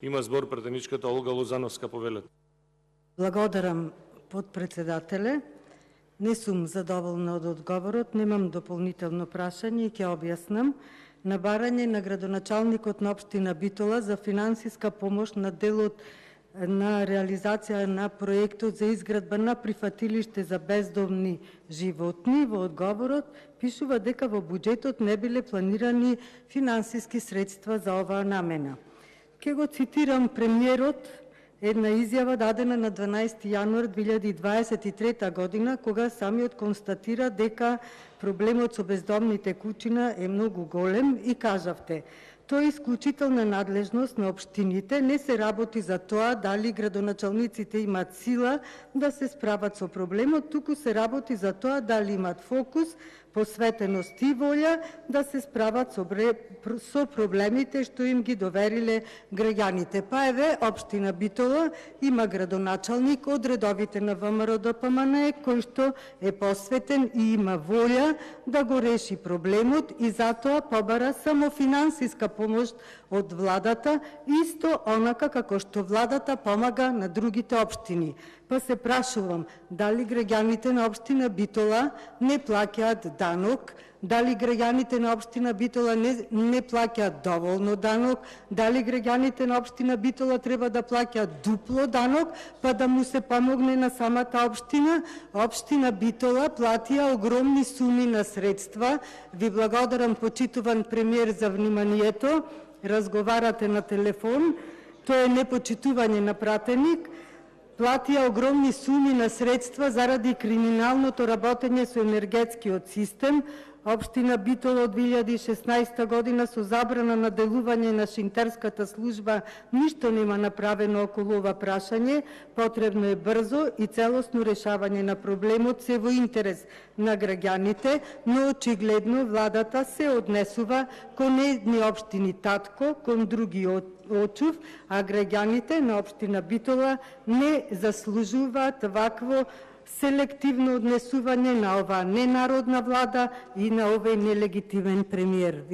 Има збор претеничката Олга Лозановска, повелете. Благодарам, подпредседателе. Не сум задоволна од одговорот, немам дополнително прашање и ќе објаснам. На барање на градоначалникот на општина Битола за финансиска помош на делот на реализација на проектот за изградба на прифатилиште за бездомни животни, во одговорот пишува дека во буџетот не биле планирани финансиски средства за оваа намена. Ке го цитирам премиерот, една изјава дадена на 12 јануар 2023 година, кога самиот констатира дека проблемот со бездомните куќина е многу голем и кажавте: тоа е исклучителна надлежност на општините, не се работи за тоа дали градоначалниците имаат сила да се справат со проблемот, туку се работи за тоа дали имаат фокус, посветеност и волја да се справат со проблемите што им ги довериле граѓаните. Па еве, општина Битола има градоначалник од редовите на ВМРО ДПМН кој што е посветен и има волја да го реши проблемот и затоа побара само финансиска помош од владата, исто онака како што владата помага на другите општини. Па се прашувам, дали граѓаните на општина Битола не плаќаат данок, дали граѓаните на општина Битола не плаќаат доволно данок, дали граѓаните на општина Битола треба да плаќаат дупло данок, па да му се помогне на самата општина. Општина Битола платија огромни суми на средства. Ви благодарам, почитуван премиер, за вниманието. Разговарате на телефон, тоа е непочитување на пратеник. Платија огромни суми на средства заради криминалното работење со енергетскиот систем. Општина Битола од 2016 година со забрана на делување на шинтерската служба ништо нема направено околу ова прашање. Потребно е брзо и целосно решавање на проблемот, се во интерес на граѓаните, но очигледно владата се однесува кон едни општини татко, кон други очув, а граѓаните на општина Битола не заслужуваат вакво селективно однесување на оваа ненародна влада и на овој нелегитимен премиер.